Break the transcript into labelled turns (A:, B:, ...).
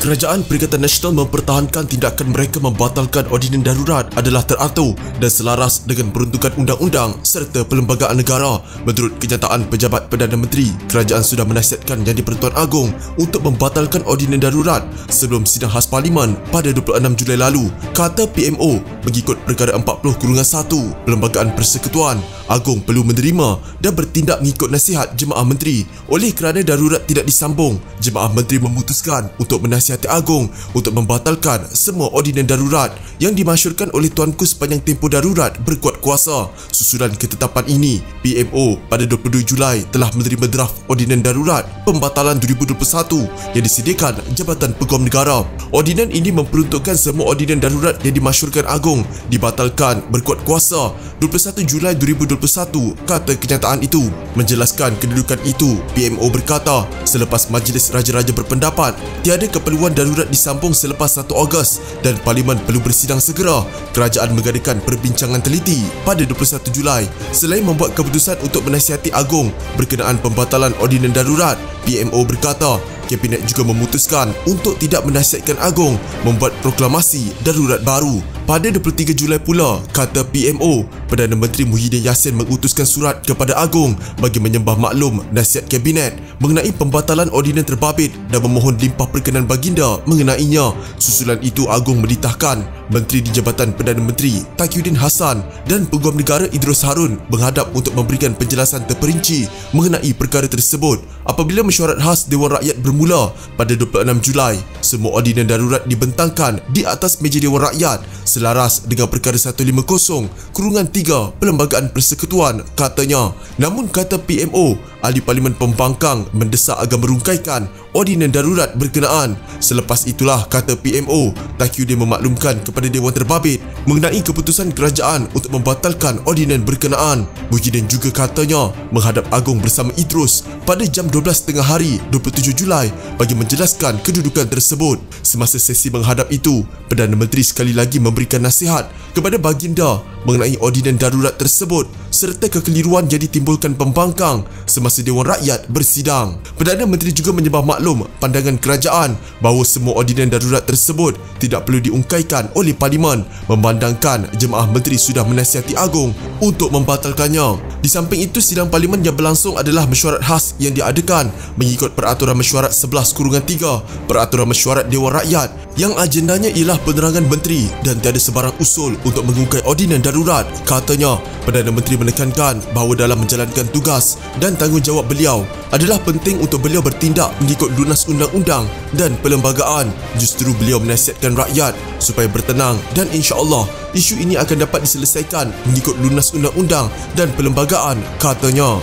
A: Kerajaan Perikatan Nasional mempertahankan tindakan mereka membatalkan ordinan darurat adalah teratur dan selaras dengan peruntukan undang-undang serta perlembagaan negara. Menurut kenyataan Pejabat Perdana Menteri, kerajaan sudah menasihatkan Yang di-Pertuan Agong untuk membatalkan ordinan darurat sebelum sidang khas Parlimen pada 26 Julai lalu. Kata PMO, mengikut perkara 40/1 Perlembagaan Persekutuan, Agong perlu menerima dan bertindak mengikut nasihat Jemaah Menteri. Oleh kerana darurat tidak disambung, Jemaah Menteri memutuskan untuk menasihati Agong untuk membatalkan semua ordinan darurat yang dimasyurkan oleh Tuanku sepanjang tempoh darurat berkuat kuasa. Susulan ketetapan ini, PMO pada 22 Julai telah menerima draft ordinan darurat pembatalan 2021 yang disediakan Jabatan Peguam Negara. Ordinan ini memperuntukkan semua ordinan darurat yang dimasyurkan Agong dibatalkan berkuat kuasa 21 Julai 2021. Kata kenyataan itu. Menjelaskan kedudukan itu, PMO berkata, selepas Majlis Raja-Raja berpendapat tiada keperluan darurat disambung selepas 1 Ogos dan Parlimen perlu bersidang segera, kerajaan mengadakan perbincangan teliti pada 21 Julai. Selain membuat keputusan untuk menasihati Agong berkenaan pembatalan ordinan darurat, PMO berkata, Kabinet juga memutuskan untuk tidak menasihatkan Agong membuat proklamasi darurat baru. Pada 23 Julai pula, kata PMO, Perdana Menteri Muhyiddin Yassin mengutuskan surat kepada Agong bagi menyembah maklum nasihat Kabinet mengenai pembatalan ordinan terbabit dan memohon limpah perkenan baginda mengenainya. Susulan itu, Agong melitahkan Menteri di Jabatan Perdana Menteri Taqiyuddin Hassan dan Peguam Negara Idrus Harun menghadap untuk memberikan penjelasan terperinci mengenai perkara tersebut. Apabila mesyuarat khas Dewan Rakyat bermula pada 26 Julai, semua ordinan darurat dibentangkan di atas meja Dewan Rakyat selaras dengan perkara 150/3 Perlembagaan Persekutuan, katanya. Namun kata PMO, Ahli Parlimen Pembangkang mendesak agar merungkaikan ordinan darurat berkenaan. Selepas itulah, kata PMO, Taqiyuddin memaklumkan kepada Dewan Terbabit mengenai keputusan kerajaan untuk membatalkan ordinan berkenaan. Muhyiddin juga katanya menghadap Agong bersama Idrus pada jam 12 tengah hari 27 Julai bagi menjelaskan kedudukan tersebut. Semasa sesi menghadap itu, Perdana Menteri sekali lagi memberikan nasihat kepada baginda mengenai ordinan darurat tersebut serta kekeliruan yang ditimbulkan pembangkang semasa Dewan Rakyat bersidang. Perdana Menteri juga menyembah maklum pandangan kerajaan bahawa semua ordinan darurat tersebut tidak perlu diungkaikan oleh Parlimen, memandangkan Jemaah Menteri sudah menasihati Agong untuk membatalkannya. Di samping itu, sidang Parlimen yang berlangsung adalah mesyuarat khas yang diadakan mengikut Peraturan Mesyuarat 11/3 Peraturan Mesyuarat Dewan Rakyat yang agendanya ialah penerangan menteri dan tiada sebarang usul untuk mengungkai ordinan darurat. Katanya, Perdana Menteri menekankan bahawa dalam menjalankan tugas dan tanggungjawab beliau adalah penting untuk beliau bertindak mengikut lunas undang-undang dan perlembagaan. Justru beliau menasihatkan rakyat supaya bertenang dan insya-Allah isu ini akan dapat diselesaikan mengikut lunas undang-undang dan perlembagaan, katanya.